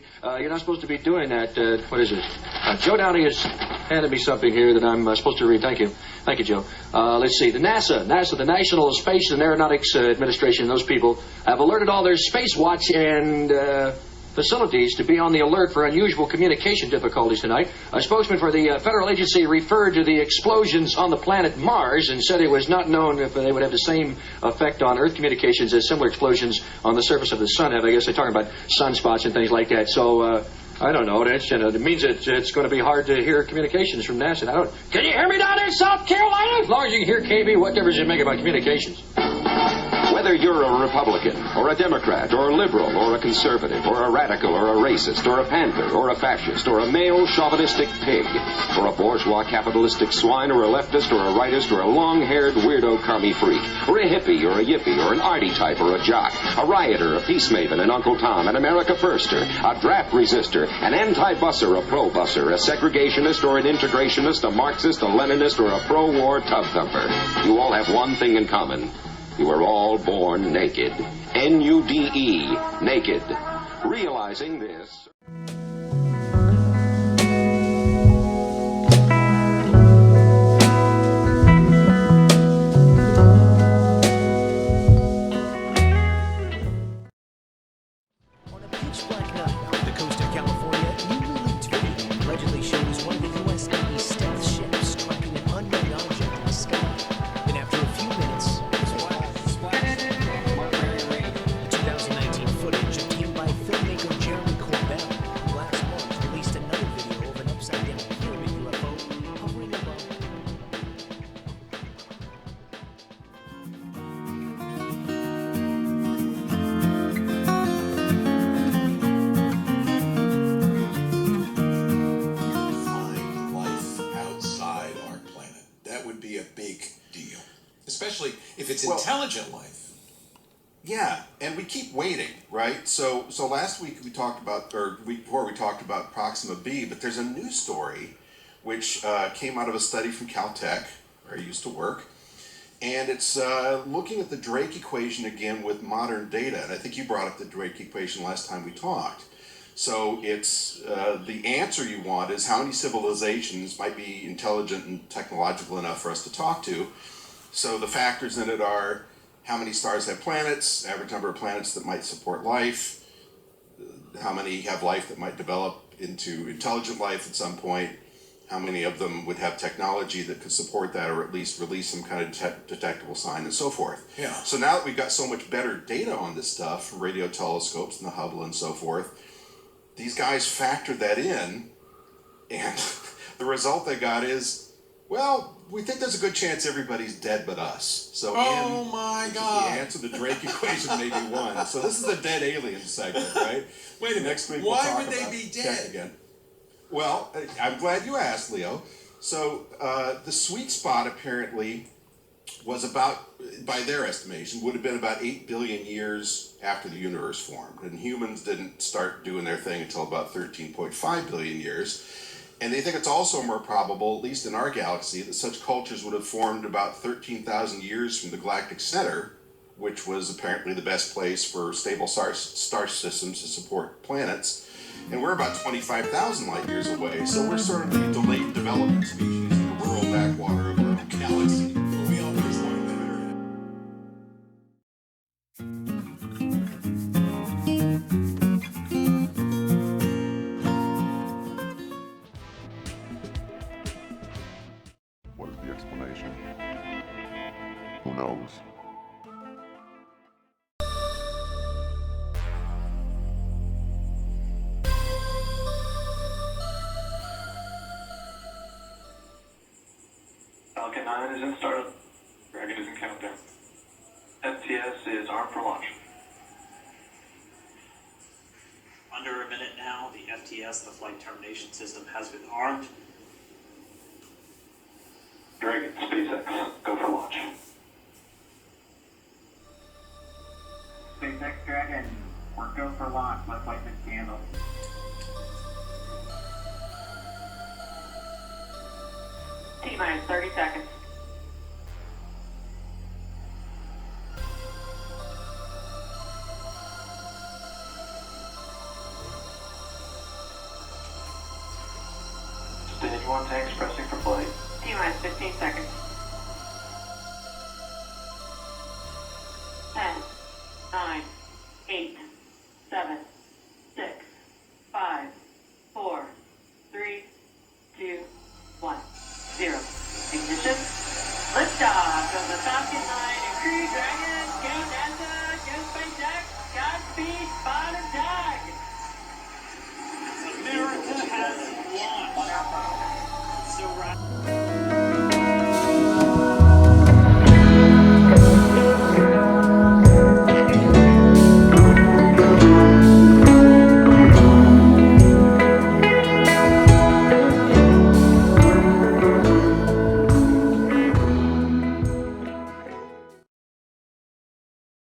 meeting. You're not supposed to be doing that. What is it? Joe Downey has handed me something here that I'm supposed to read. Thank you. Thank you, Joe. Let's see. The NASA, the National Space and Aeronautics Administration, those people have alerted all their space watch and facilities to be on the alert for unusual communication difficulties tonight. A spokesman for the federal agency referred to the explosions on the planet Mars and said it was not known if they would have the same effect on Earth communications as similar explosions on the surface of the sun have. I guess they're talking about sunspots and things like that. So, I don't know. It means it's going to be hard to hear communications from NASA. Can you hear me down there in South Carolina? As long as you can hear KB, what difference does it make about communications? Whether you're a Republican, or a Democrat, or a liberal, or a conservative, or a radical, or a racist, or a panther, or a fascist, or a male chauvinistic pig, or a bourgeois capitalistic swine, or a leftist, or a rightist, or a long-haired weirdo commie freak, or a hippie, or a yippie, or an arty type, or a jock, a rioter, a peace maven, an Uncle Tom, an America firster, a draft resistor, an anti-busser, a pro-busser, a segregationist, or an integrationist, a Marxist, a Leninist, or a pro-war tub thumper. You all have one thing in common. You were all born naked. N-U-D-E, naked. Realizing this... On a pitch black night off the coast of California, newly leaked video allegedly shows one of the U.S. Navy stealth ships tracking an unknown object in the sky. Then after a few minutes, the 2019 footage obtained by filmmaker Jeremy Corbell, who last month released another video of an upside-down pyramid UFO hovering above. Find life outside our planet. That would be a big deal. Especially if it's intelligent life. Yeah, and we keep waiting, right? So last week we talked about, or week before we talked about Proxima b, but there's a new story which came out of a study from Caltech, where I used to work, and it's looking at the Drake equation again with modern data. And I think you brought up the Drake equation last time we talked. So it's the answer you want is how many civilizations might be intelligent and technological enough for us to talk to. So the factors in it are how many stars have planets, average number of planets that might support life, how many have life that might develop into intelligent life at some point, how many of them would have technology that could support that or at least release some kind of detectable sign and so forth. Yeah. So now that we've got so much better data on this stuff, from radio telescopes and the Hubble and so forth, these guys factored that in, and the result they got is, well, we think there's a good chance everybody's dead but us. So Oh my God. the answer to the Drake equation may be one. So this is the dead alien segment, right? Wait a minute. Next week we'll Why talk would they about be tech dead? again. Well, I'm glad you asked, Leo. So the sweet spot apparently was about, by their estimation, would have been about 8 billion years after the universe formed. And humans didn't start doing their thing until about 13.5 billion years. And they think it's also more probable, at least in our galaxy, that such cultures would have formed about 13,000 years from the galactic center, which was apparently the best place for stable star systems to support planets. And we're about 25,000 light years away, so we're sort of the delayed development species in the rural backwater of our own galaxy. But we always learned that. What is the explanation? Who knows? Falcon 9 is in startup. Dragon is in countdown. FTS is armed for launch. Under a minute now, the FTS, the flight termination system, has been armed. Dragon, SpaceX, go for launch. SpaceX Dragon, we're go for launch. Let's light this candle. T-minus 30 seconds. 1 tanks pressing for flight. T-minus 15 seconds. 10, 9, 8, 7,